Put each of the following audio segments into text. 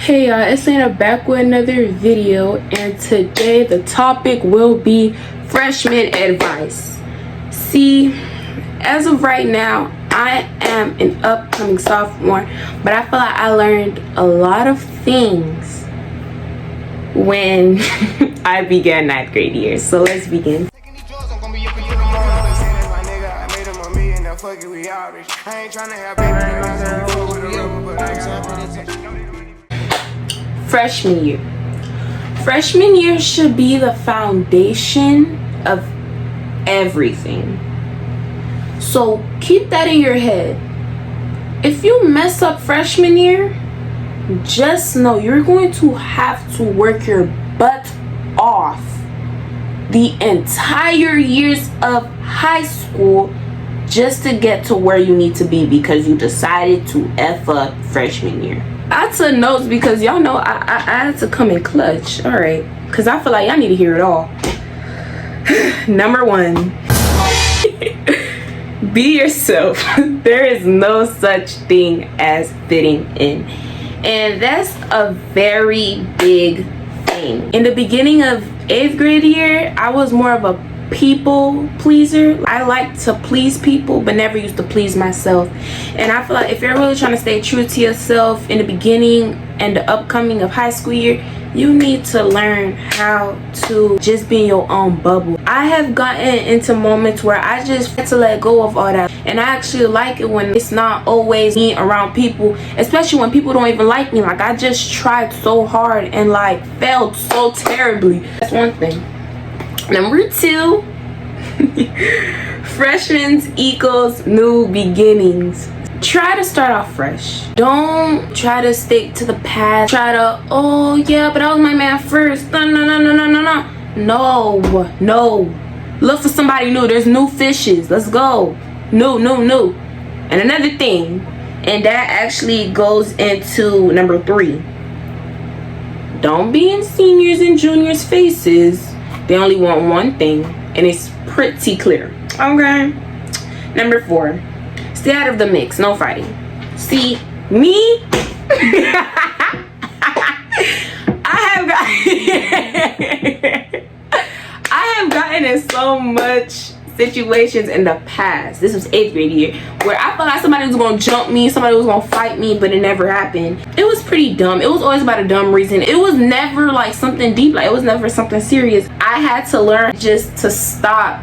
Hey y'all, it's Lena back with another video, and today the topic will be freshman advice. See, as of right now, I am an upcoming sophomore, but I feel like I learned a lot of things when I began 9th grade year. So let's begin. Freshman year. Freshman year should be the foundation of everything. So keep that in your head. If you mess up freshman year, just know you're going to have to work your butt off the entire years of high school just to get to where you need to be because you decided to F up freshman year. I took notes because y'all know I had to come in clutch. All right, because I feel like y'all need to hear it all. Number 1, be yourself. There is no such thing as fitting in, and that's a very big thing. In the beginning of 8th grade year, I was more of a people pleaser. I like to please people but never used to please myself, and I feel like if you're really trying to stay true to yourself in the beginning and the upcoming of high school year, you need to learn how to just be in your own bubble. I have gotten into moments where I just had to let go of all that, and I actually like it when it's not always me around people, especially when people don't even like me. Like, I just tried so hard and like failed so terribly. That's one thing. Number 2, freshmen equals new beginnings. Try to start off fresh. Don't try to stick to the past. Try to, oh yeah, but I was my man first. No. Look for somebody new. There's new fishes. Let's go. New. And another thing, and that actually goes into number 3. Don't be in seniors and juniors' faces. They only want one thing, and it's pretty clear. Okay. Number 4, stay out of the mix. No fighting. See, me, I have gotten in so much situations in the past. This was 8th grade year where I felt like somebody was gonna jump me, somebody was gonna fight me, but it never happened. It was pretty dumb. It was always about a dumb reason. It was never like something deep. Like, it was never something serious. I had to learn just to stop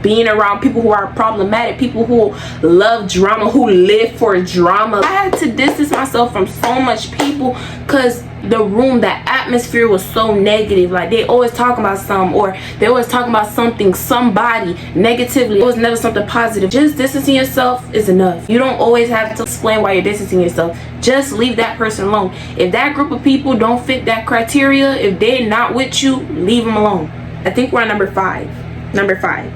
being around people who are problematic, people who love drama, who live for drama. I had to distance myself from so much people because the room, that atmosphere was so negative. Like, they always talking about something, or they always talking about something, somebody negatively. It was never something positive. Just distancing yourself is enough. You don't always have to explain why you're distancing yourself. Just leave that person alone. If that group of people don't fit that criteria, if they're not with you, leave them alone. I think we're on number 5. Number 5.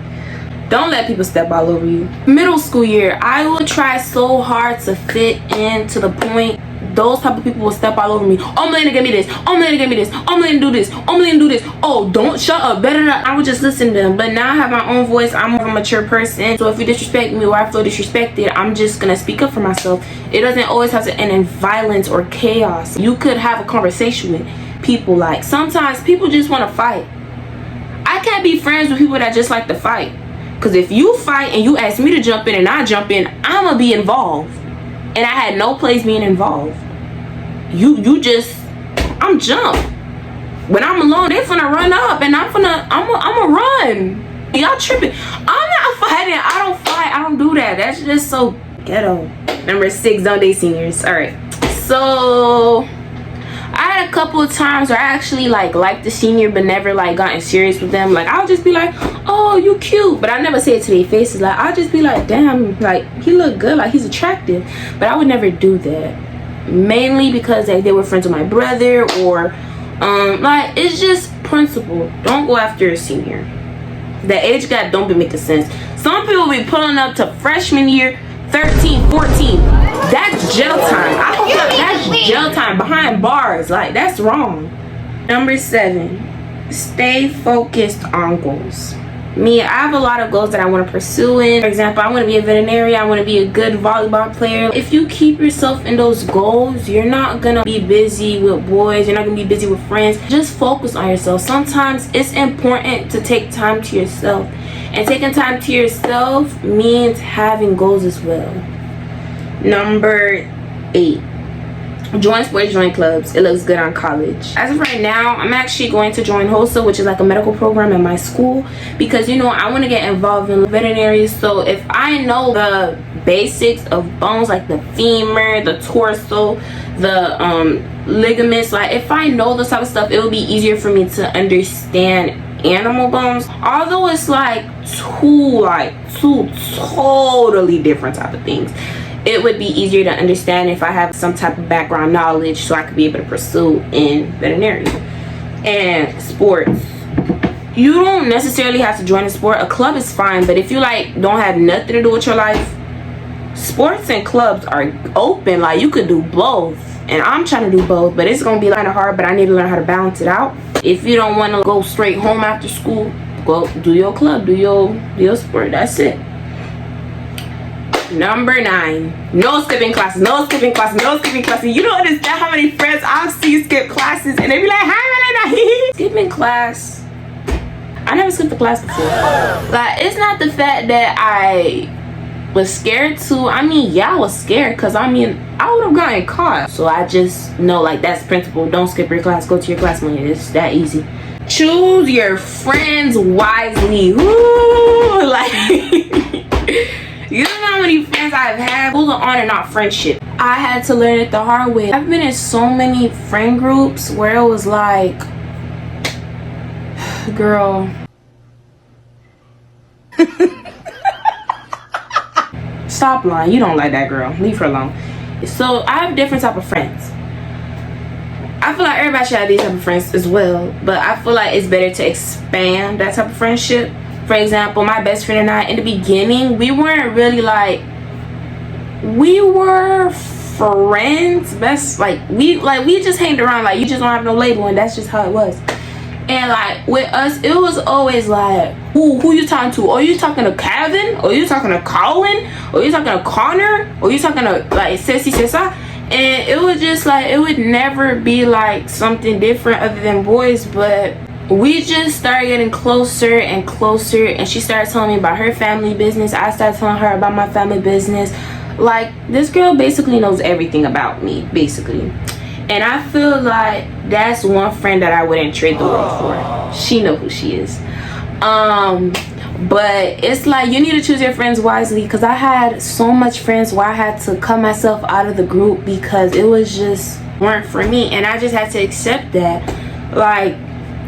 Don't let people step all over you. Middle school year, I will try so hard to fit in to the point those type of people will step all over me. Oh, I'm gonna give me this. Oh, I'm gonna give me this. Oh, I'm gonna do this. Oh, I'm gonna do this. Oh, don't shut up. Better not. I would just listen to them. But now I have my own voice. I'm more of a mature person. So if you disrespect me or I feel disrespected, I'm just gonna speak up for myself. It doesn't always have to end in violence or chaos. You could have a conversation with people. Like, sometimes people just want to fight. I can't be friends with people that just like to fight. Because if you fight and you ask me to jump in and I jump in, I'm going to be involved. And I had no place being involved. I'm jump. When I'm alone, they're finna run up and I'm gonna run. Y'all tripping. I'm not fighting. I don't fight. I don't do that. That's just so ghetto. Number 6, don't date seniors. All right. So I had a couple of times where I actually liked the senior but never gotten serious with them. Like, I'll just be like, oh, you cute, but I never say it to their faces. Like, I'll just be like, damn, like, he look good, like, he's attractive. But I would never do that, mainly because they were friends with my brother, or like, it's just principle. Don't go after a senior. The age gap don't be making sense. Some people be pulling up to freshman year 13, 14. That's jail time. I don't feel like that's jail time behind bars. Like, that's wrong. Number 7, stay focused on goals. me, I have a lot of goals that I want to pursue in. For example, I want to be a veterinarian. I want to be a good volleyball player. If you keep yourself in those goals, you're not gonna be busy with boys, you're not gonna be busy with friends. Just focus on yourself. Sometimes it's important to take time to yourself, and taking time to yourself means having goals as well. Number 8, join sports, join clubs. It looks good on college. As of right now, I'm actually going to join HOSA, which is like a medical program in my school, because I want to get involved in veterinary. So if I know the basics of bones, like the femur, the torso, the ligaments, like if I know this type of stuff, it will be easier for me to understand animal bones. Although it's like two totally different type of things, it would be easier to understand if I have some type of background knowledge, so I could be able to pursue in veterinary. And sports, you don't necessarily have to join a sport. A club is fine, but if you like don't have nothing to do with your life, sports and clubs are open. Like you could do both, and I'm trying to do both, but it's gonna be kind of hard. But I need to learn how to balance it out. If you don't want to go straight home after school, go do your club, do your sport. That's it. Number 9, no skipping classes, no skipping classes, no skipping classes. You don't understand how many friends I've seen skip classes and they be like, hi, Melina. Skipping class, I never skipped a class before. Like, it's not the fact that I was scared to. I mean, yeah, I was scared because I would have gotten caught. So I just know, like, that's principle. Don't skip your class, go to your class when it's that easy. Choose your friends wisely. Woo! Like you don't know how many friends I've had who are on and off friendship. I had to learn it the hard way. I've been in so many friend groups where it was like, girl, stop lying. You don't like that girl. Leave her alone. So I have different type of friends. I feel like everybody should have these type of friends as well, but I feel like it's better to expand that type of friendship. For example, my best friend and I, in the beginning, we weren't really like, we were friends, we just hanged around, like you just don't have no label, and that's just how it was. And like with us, it was always like, who you talking to? Are you talking to Kevin? Are you talking to Colin? Are you talking to Connor? Are you talking to like Ceci Cessa? And it was just like, it would never be like something different other than boys. But we just started getting closer and closer, and she started telling me about her family business. I started telling her about my family business. Like, this girl basically knows everything about me, basically. And I feel like that's one friend that I wouldn't trade the world for. She knows who she is. But it's like, you need to choose your friends wisely, because I had so much friends where I had to cut myself out of the group because it was just weren't for me, and I just had to accept that. Like,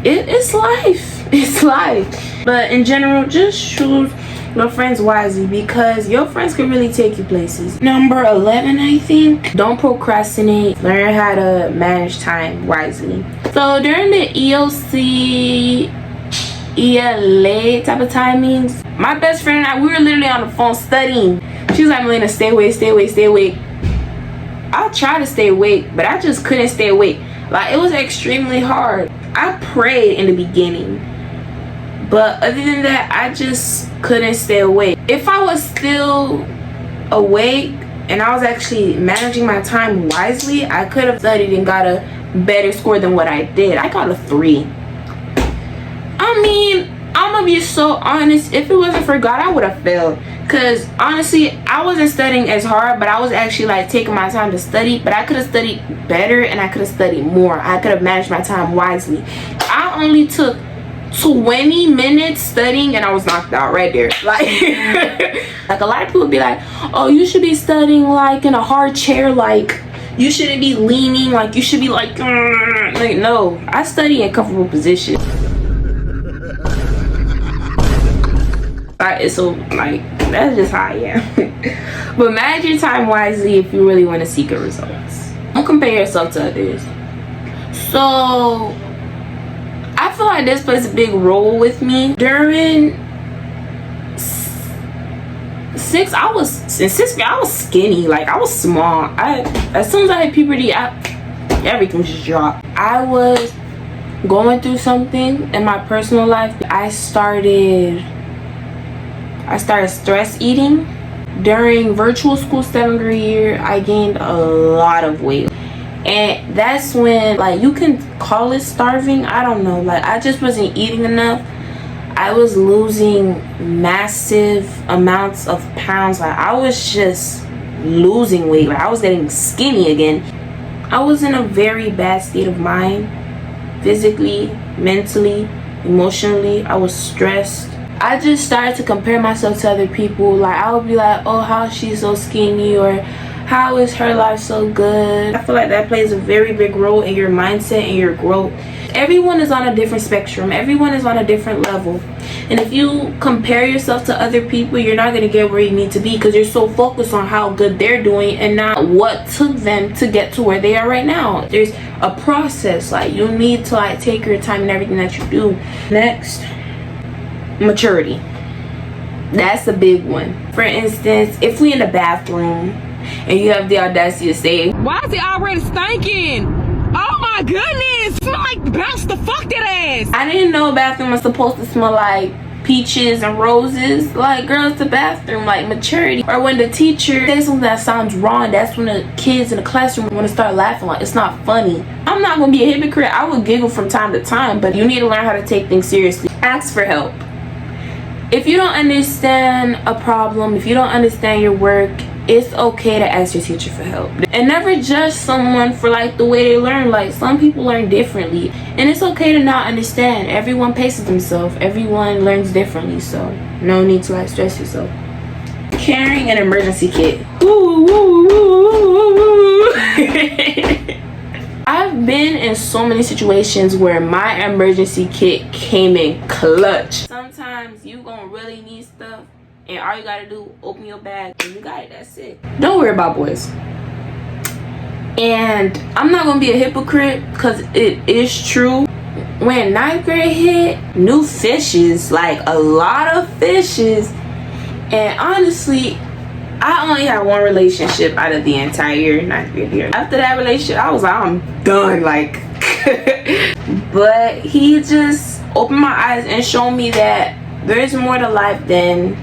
it's life. It's life. But in general, just choose your friends wisely, because your friends can really take you places. Number 11, I think, don't procrastinate. Learn how to manage time wisely. So during the EOC ELA type of timings, my best friend and I, we were literally on the phone studying. She was like, Melina, stay awake, stay awake, stay awake. I'll try to stay awake, but I just couldn't stay awake. Like, it was extremely hard. I prayed in the beginning, but other than that, I just couldn't stay awake. If I was still awake and I was actually managing my time wisely, I could have studied and got a better score than what I did. I got a 3. I mean, I'm gonna be so honest, if it wasn't for God, I would have failed. Because honestly, I wasn't studying as hard, but I was actually like taking my time to study. But I could have studied better, and I could have studied more. I could have managed my time wisely. I only took 20 minutes studying and I was knocked out right there. Like, like a lot of people be like, oh, you should be studying like in a hard chair, like you shouldn't be leaning, like you should be like no, I study in comfortable positions. So like, that's just how I am. But manage your time wisely if you really want to see good results. Don't compare yourself to others. So I feel like this plays a big role with me. During sixth grade, I was skinny. Like, I was small. As soon as I hit puberty, everything just dropped. I was going through something in my personal life. I started stress eating. During virtual school 7th grade year, I gained a lot of weight. And that's when, like, you can call it starving, I don't know, like, I just wasn't eating enough. I was losing massive amounts of pounds. Like, I was just losing weight. Like, I was getting skinny again. I was in a very bad state of mind, physically, mentally, emotionally. I was stressed. I just started to compare myself to other people. Like, I would be like, oh, how is she so skinny, or how is her life so good? I feel like that plays a very big role in your mindset and your growth. Everyone is on a different spectrum. Everyone is on a different level. And if you compare yourself to other people, you're not going to get where you need to be, because you're so focused on how good they're doing and not what took them to get to where they are right now. There's a process. Like, you need to, like, take your time in everything that you do. Next, maturity. That's a big one. For instance, if we in the bathroom and you have the audacity to say, why is it already stinking? Oh my goodness, smell like bounce the fuck that ass. I didn't know a bathroom was supposed to smell like peaches and roses. Like, girl, it's the bathroom. Like, maturity. Or when the teacher says something that sounds wrong, that's when the kids in the classroom want to start laughing. Like, it's not funny. I'm not gonna be a hypocrite. I would giggle from time to time, but you need to learn how to take things seriously. Ask for help. If you don't understand a problem, if you don't understand your work, it's okay to ask your teacher for help. And never judge someone for, like, the way they learn. Like, some people learn differently, and it's okay to not understand. Everyone paces themselves. Everyone learns differently, so no need to, like, stress yourself. Carrying an emergency kit. Ooh, ooh, ooh, ooh. I've been in so many situations where my emergency kit came in clutch. Sometimes you gonna really need stuff, and all you gotta do, open your bag and you got it. That's it. Don't worry about boys. And I'm not gonna be a hypocrite, because it is true. When 9th grade hit, new fishes, like a lot of fishes. And honestly, I only had one relationship out of the entire 9th grade year. After that relationship, I was like, I'm done. Like, but he just opened my eyes and showed me that there's more to life than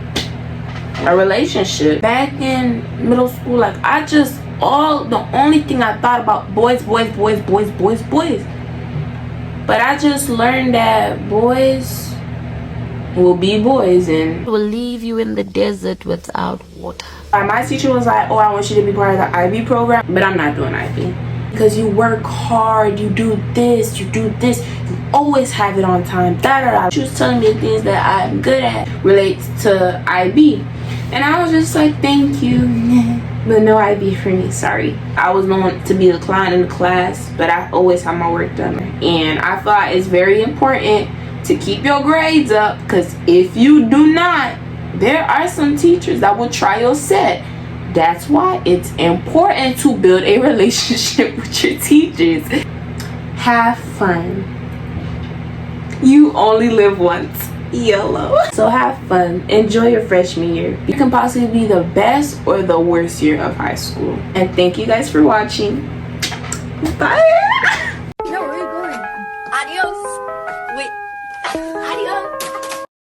a relationship. Back in middle school, like, the only thing I thought about, boys. But I just learned that boys will be boys and will leave you in the desert without water. My teacher was like, oh, I want you to be part of the IB program, but I'm not doing IB. Because you work hard, you do this, you always have it on time, da da da. She was telling me the things that I'm good at relates to IB. And I was just like, thank you, but no IB for me, sorry. I was known to be the clown in the class, but I always have my work done. And I thought it's very important to keep your grades up, because if you do not, there are some teachers that will try your set. That's why it's important to build a relationship with your teachers. Have fun. You only live once. YOLO. So have fun. Enjoy your freshman year. You can possibly be the best or the worst year of high school. And thank you guys for watching. Bye.